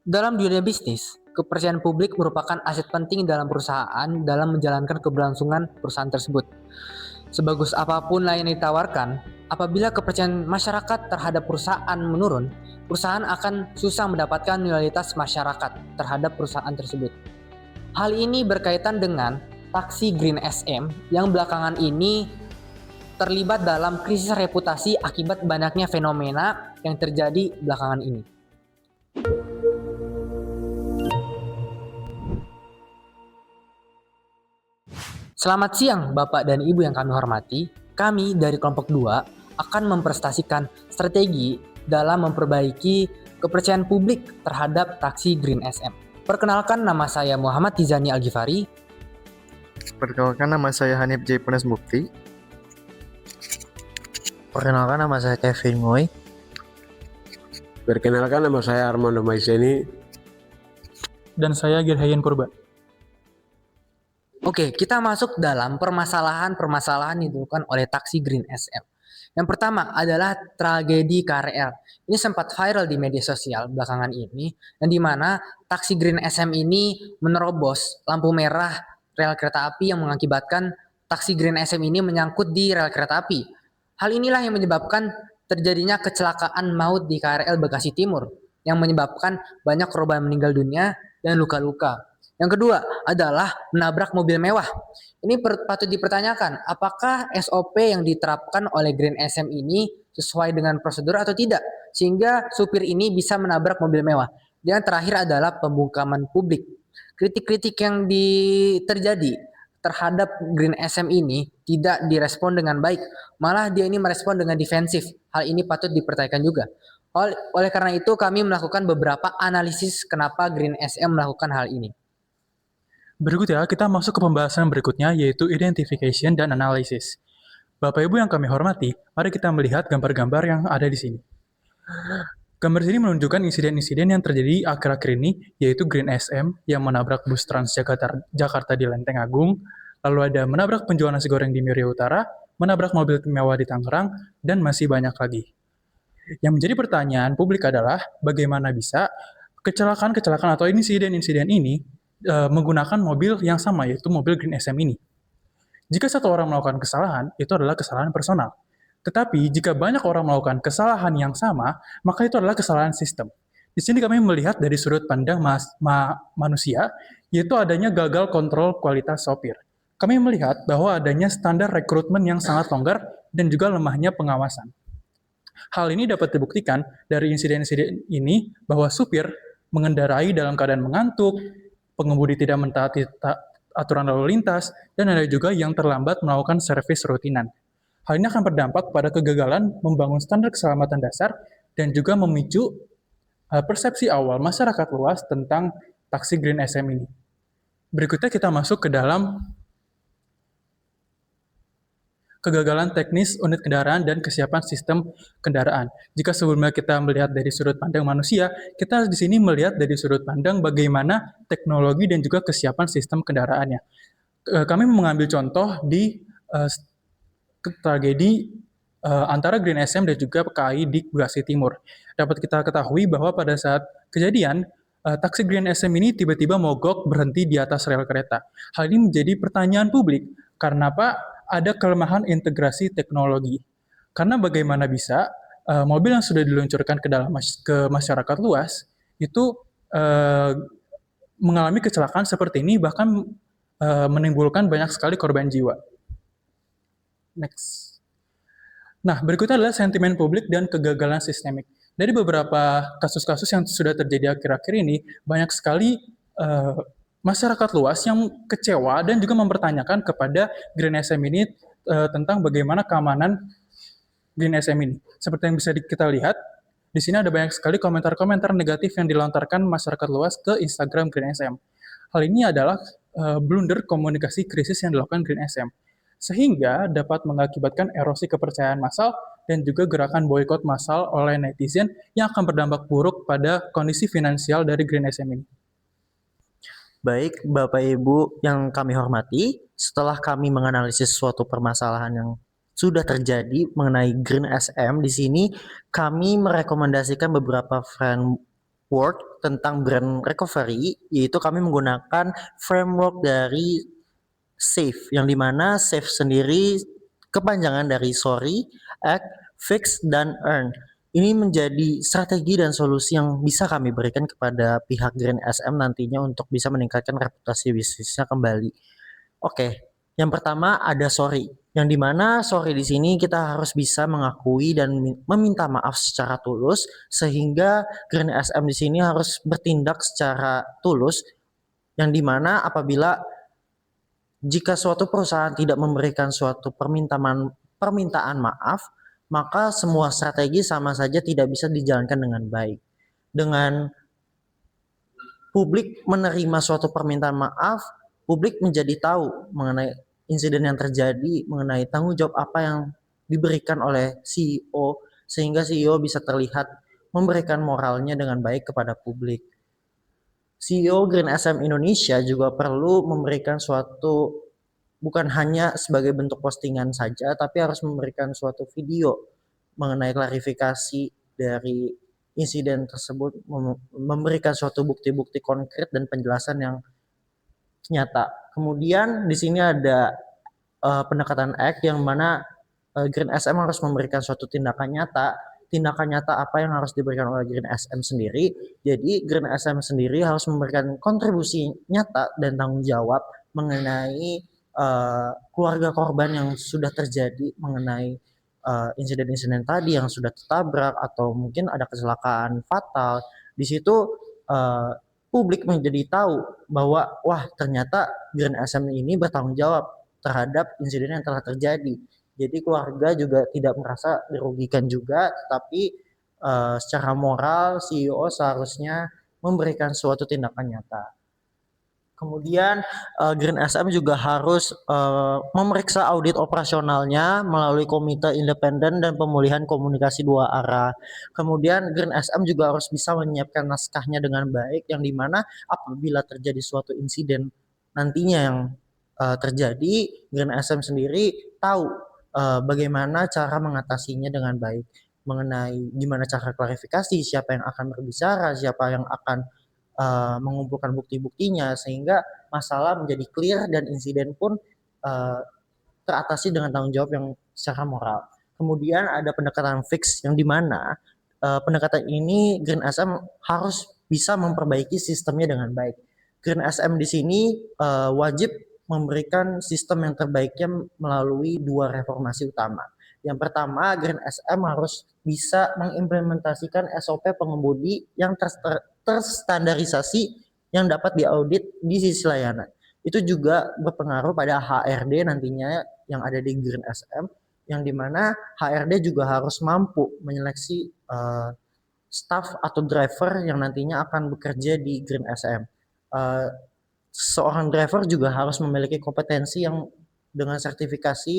Dalam dunia bisnis, kepercayaan publik merupakan aset penting dalam perusahaan dalam menjalankan keberlangsungan perusahaan tersebut. Sebagus apapun layanan yang ditawarkan, apabila kepercayaan masyarakat terhadap perusahaan menurun, perusahaan akan susah mendapatkan loyalitas masyarakat terhadap perusahaan tersebut. Hal ini berkaitan dengan taksi Green SM yang belakangan ini terlibat dalam krisis reputasi akibat banyaknya fenomena yang terjadi belakangan ini. Selamat siang Bapak dan Ibu yang kami hormati. Kami dari kelompok 2 akan mempresentasikan strategi dalam memperbaiki kepercayaan publik terhadap taksi Green SM. Perkenalkan, nama saya Muhammad Tizani Al-Ghifari. Perkenalkan, nama saya Hanif J. Punas Mukti. Perkenalkan, nama saya Kevin Ngoy. Perkenalkan, nama saya Armando Maiseni. Dan saya Gerhayan Purba. Oke, kita masuk dalam permasalahan yang dilakukan oleh taksi Green SM. Yang pertama adalah tragedi KRL. Ini sempat viral di media sosial belakangan ini, dan di mana taksi Green SM ini menerobos lampu merah rel kereta api yang mengakibatkan taksi Green SM ini menyangkut di rel kereta api. Hal inilah yang menyebabkan terjadinya kecelakaan maut di KRL Bekasi Timur, yang menyebabkan banyak korban meninggal dunia dan luka-luka. Yang kedua adalah menabrak mobil mewah. Ini patut dipertanyakan, apakah SOP yang diterapkan oleh Green SM ini sesuai dengan prosedur atau tidak, sehingga supir ini bisa menabrak mobil mewah. Dan yang terakhir adalah pembungkaman publik. Kritik-kritik yang terjadi terhadap Green SM ini tidak direspon dengan baik, malah dia ini merespon dengan defensif. Hal ini patut dipertanyakan juga. Oleh karena itu kami melakukan beberapa analisis kenapa Green SM melakukan hal ini. Berikutnya, kita masuk ke pembahasan berikutnya, yaitu identification dan analysis. Bapak Ibu yang kami hormati, mari kita melihat gambar-gambar yang ada di sini. Gambar sini menunjukkan insiden-insiden yang terjadi akhir-akhir ini, yaitu Green SM yang menabrak bus Transjakarta di Lenteng Agung, lalu ada menabrak penjual nasi goreng di Miri Utara, menabrak mobil mewah di Tangerang, dan masih banyak lagi. Yang menjadi pertanyaan publik adalah bagaimana bisa kecelakaan-kecelakaan atau insiden-insiden ini menggunakan mobil yang sama, yaitu mobil Green SM ini. Jika satu orang melakukan kesalahan, itu adalah kesalahan personal. Tetapi jika banyak orang melakukan kesalahan yang sama, maka itu adalah kesalahan sistem. Di sini kami melihat dari sudut pandang manusia, yaitu adanya gagal kontrol kualitas sopir. Kami melihat bahwa adanya standar rekrutmen yang sangat longgar dan juga lemahnya pengawasan. Hal ini dapat dibuktikan dari insiden-insiden ini bahwa supir mengendarai dalam keadaan mengantuk, pengemudi tidak mentaati aturan lalu lintas, dan ada juga yang terlambat melakukan servis rutinan. Hal ini akan berdampak pada kegagalan membangun standar keselamatan dasar dan juga memicu persepsi awal masyarakat luas tentang taksi Green SM ini. Berikutnya kita masuk ke dalam kegagalan teknis unit kendaraan dan kesiapan sistem kendaraan. Jika sebelumnya kita melihat dari sudut pandang manusia, kita di sini melihat dari sudut pandang bagaimana teknologi dan juga kesiapan sistem kendaraannya. Kami mengambil contoh di tragedi antara Green SM dan juga KAI di Bekasi Timur. Dapat kita ketahui bahwa pada saat kejadian, taksi Green SM ini tiba-tiba mogok berhenti di atas rel kereta. Hal ini menjadi pertanyaan publik, karena apa? Ada kelemahan integrasi teknologi. Karena bagaimana bisa mobil yang sudah diluncurkan ke masyarakat luas itu mengalami kecelakaan seperti ini, bahkan menimbulkan banyak sekali korban jiwa. Next. Nah, berikutnya adalah sentimen publik dan kegagalan sistemik. Dari beberapa kasus-kasus yang sudah terjadi akhir-akhir ini, banyak sekali masyarakat luas yang kecewa dan juga mempertanyakan kepada Green SM ini tentang bagaimana keamanan Green SM ini. Seperti yang bisa kita lihat, di sini ada banyak sekali komentar-komentar negatif yang dilontarkan masyarakat luas ke Instagram Green SM. Hal ini adalah blunder komunikasi krisis yang dilakukan Green SM, sehingga dapat mengakibatkan erosi kepercayaan massal dan juga gerakan boikot massal oleh netizen yang akan berdampak buruk pada kondisi finansial dari Green SM ini. Baik, Bapak Ibu yang kami hormati, setelah kami menganalisis suatu permasalahan yang sudah terjadi mengenai Green SM, di sini kami merekomendasikan beberapa work tentang brand recovery, yaitu kami menggunakan framework dari SAFE, yang dimana SAFE sendiri kepanjangan dari sorry, act, fix, dan earn. Ini menjadi strategi dan solusi yang bisa kami berikan kepada pihak Green SM nantinya untuk bisa meningkatkan reputasi bisnisnya kembali. Oke, yang pertama ada sorry, yang dimana sorry di sini kita harus bisa mengakui dan meminta maaf secara tulus, sehingga Green SM di sini harus bertindak secara tulus, yang dimana apabila jika suatu perusahaan tidak memberikan suatu permintaan maaf, maka semua strategi sama saja tidak bisa dijalankan dengan baik. Dengan publik menerima suatu permintaan maaf, publik menjadi tahu mengenai insiden yang terjadi, mengenai tanggung jawab apa yang diberikan oleh CEO, sehingga CEO bisa terlihat memberikan moralnya dengan baik kepada publik. CEO Green SM Indonesia juga perlu memberikan suatu, bukan hanya sebagai bentuk postingan saja, tapi harus memberikan suatu video mengenai klarifikasi dari insiden tersebut, memberikan suatu bukti-bukti konkret dan penjelasan yang nyata. Kemudian di sini ada pendekatan act, yang mana Green SM harus memberikan suatu tindakan nyata apa yang harus diberikan oleh Green SM sendiri. Jadi Green SM sendiri harus memberikan kontribusi nyata dan tanggung jawab mengenai keluarga korban yang sudah terjadi, mengenai insiden-insiden tadi yang sudah tertabrak atau mungkin ada kecelakaan fatal. Di situ publik menjadi tahu bahwa wah, ternyata Green SM ini bertanggung jawab terhadap insiden yang telah terjadi. Jadi keluarga juga tidak merasa dirugikan juga, tapi secara moral CEO seharusnya memberikan suatu tindakan nyata. Kemudian Green SM juga harus memeriksa audit operasionalnya melalui komite independen dan pemulihan komunikasi dua arah. Kemudian Green SM juga harus bisa menyiapkan naskahnya dengan baik, yang dimana apabila terjadi suatu insiden nantinya yang terjadi, Green SM sendiri tahu bagaimana cara mengatasinya dengan baik, mengenai gimana cara klarifikasi, siapa yang akan berbicara, siapa yang akan mengumpulkan bukti-buktinya, sehingga masalah menjadi clear dan insiden pun teratasi dengan tanggung jawab yang secara moral. Kemudian ada pendekatan fix, yang dimana pendekatan ini Green SM harus bisa memperbaiki sistemnya dengan baik. Green SM di sini wajib memberikan sistem yang terbaiknya melalui dua reformasi utama. Yang pertama, Green SM harus bisa mengimplementasikan SOP pengemudi yang terstandarisasi yang dapat diaudit di sisi layanan. Itu juga berpengaruh pada HRD nantinya yang ada di Green SM, yang dimana HRD juga harus mampu menyeleksi staff atau driver yang nantinya akan bekerja di Green SM. Seorang driver juga harus memiliki kompetensi yang dengan sertifikasi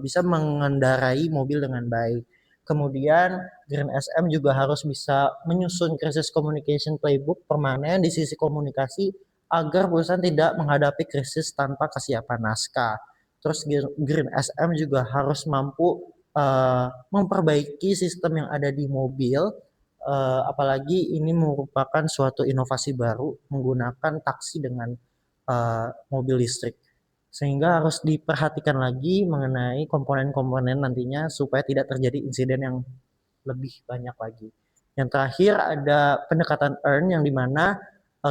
bisa mengendarai mobil dengan baik. Kemudian Green SM juga harus bisa menyusun krisis communication playbook permanen di sisi komunikasi agar perusahaan tidak menghadapi krisis tanpa kesiapan naskah. Terus Green SM juga harus mampu memperbaiki sistem yang ada di mobil, apalagi ini merupakan suatu inovasi baru menggunakan taksi dengan mobil listrik. Sehingga harus diperhatikan lagi mengenai komponen-komponen nantinya supaya tidak terjadi insiden yang lebih banyak lagi. Yang terakhir ada pendekatan earn, yang dimana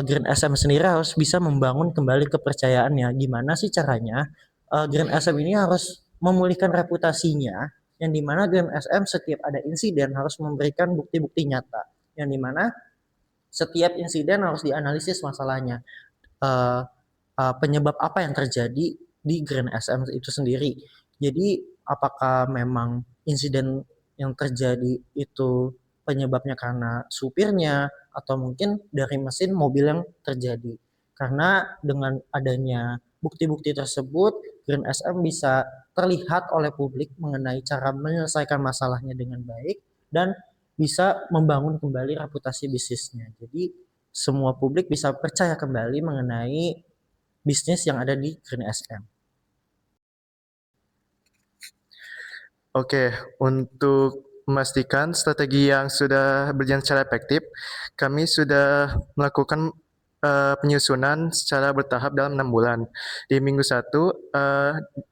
Green SM sendiri harus bisa membangun kembali kepercayaannya. Gimana sih caranya? Green SM ini harus memulihkan reputasinya, yang dimana Green SM setiap ada insiden harus memberikan bukti-bukti nyata, yang dimana setiap insiden harus dianalisis masalahnya. Penyebab apa yang terjadi di Green SM itu sendiri. Jadi apakah memang insiden yang terjadi itu penyebabnya karena supirnya atau mungkin dari mesin mobil yang terjadi. Karena dengan adanya bukti-bukti tersebut, Green SM bisa terlihat oleh publik mengenai cara menyelesaikan masalahnya dengan baik dan bisa membangun kembali reputasi bisnisnya. Jadi semua publik bisa percaya kembali mengenai bisnis yang ada di Green SM. Oke, untuk memastikan strategi yang sudah berjalan secara efektif, kami sudah melakukan penyusunan secara bertahap dalam 6 bulan. Di minggu 1,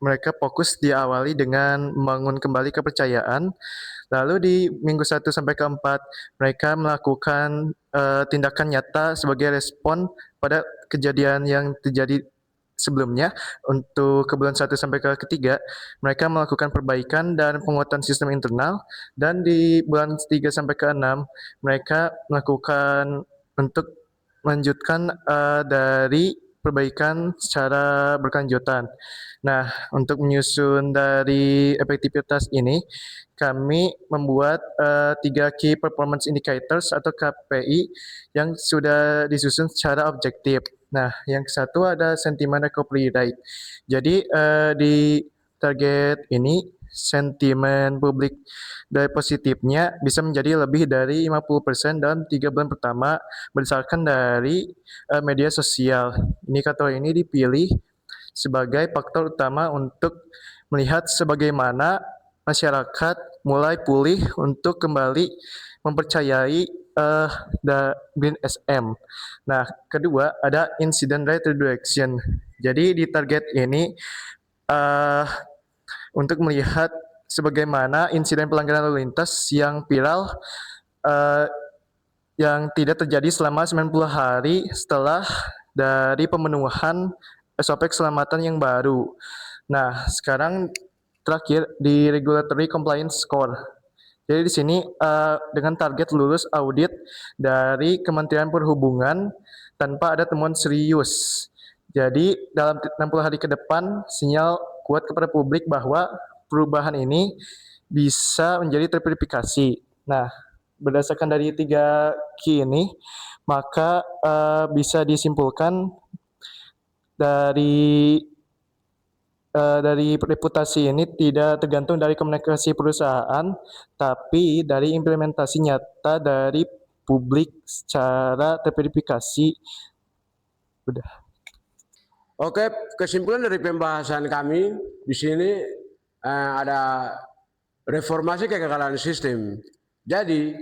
mereka fokus diawali dengan membangun kembali kepercayaan. Lalu di minggu 1 sampai ke 4, mereka melakukan tindakan nyata sebagai respon pada kejadian yang terjadi sebelumnya. Untuk ke bulan 1 sampai ke 3, mereka melakukan perbaikan dan penguatan sistem internal. Dan di bulan 3 sampai ke 6, mereka melakukan untuk melanjutkan dari perbaikan secara berkelanjutan. Nah, untuk menyusun dari efektivitas ini, kami membuat 3 Key Performance Indicators atau KPI yang sudah disusun secara objektif. Nah, yang satu ada sentiment recovery rate. Jadi di target ini sentimen publik dari positifnya bisa menjadi lebih dari 50% dalam 3 bulan pertama berdasarkan dari media sosial. Indikator ini dipilih sebagai faktor utama untuk melihat sebagaimana masyarakat mulai pulih untuk kembali mempercayai Green SM. Nah, kedua ada incident rate reduction. Jadi di target ini untuk melihat sebagaimana insiden pelanggaran lalu lintas yang viral yang tidak terjadi selama 90 hari setelah dari pemenuhan SOP keselamatan yang baru. Nah, sekarang terakhir di regulatory compliance score. Jadi di sini dengan target lulus audit dari Kementerian Perhubungan tanpa ada temuan serius. Jadi dalam 60 hari ke depan sinyal kuat kepada publik bahwa perubahan ini bisa menjadi terverifikasi. Nah, berdasarkan dari 3 key ini, maka bisa disimpulkan dari reputasi ini tidak tergantung dari komunikasi perusahaan, tapi dari implementasi nyata dari publik secara terverifikasi. Udah. Oke, kesimpulan dari pembahasan kami di sini ada reformasi kegagalan sistem. Jadi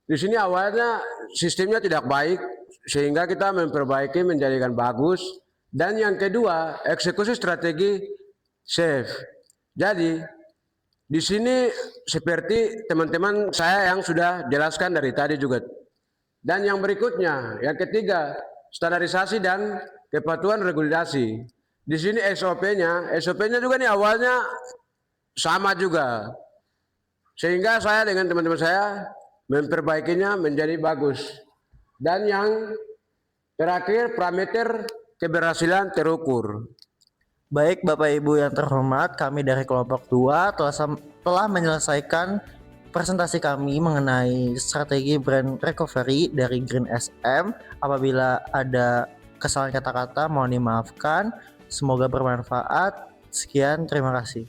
di sini awalnya sistemnya tidak baik sehingga kita memperbaiki menjadikan bagus. Dan yang kedua, eksekusi strategi safe. Jadi di sini seperti teman-teman saya yang sudah jelaskan dari tadi juga. Dan yang berikutnya, yang ketiga, standarisasi dan kepatuhan regulasi. Di sini SOP-nya juga nih awalnya sama juga. Sehingga saya dengan teman-teman saya memperbaikinya menjadi bagus. Dan yang terakhir, parameter keberhasilan terukur. Baik Bapak Ibu yang terhormat, kami dari kelompok 2 telah menyelesaikan presentasi kami mengenai strategi brand recovery dari Green SM. Apabila ada kesalahan kata-kata mohon dimaafkan. Semoga bermanfaat. Sekian, terima kasih.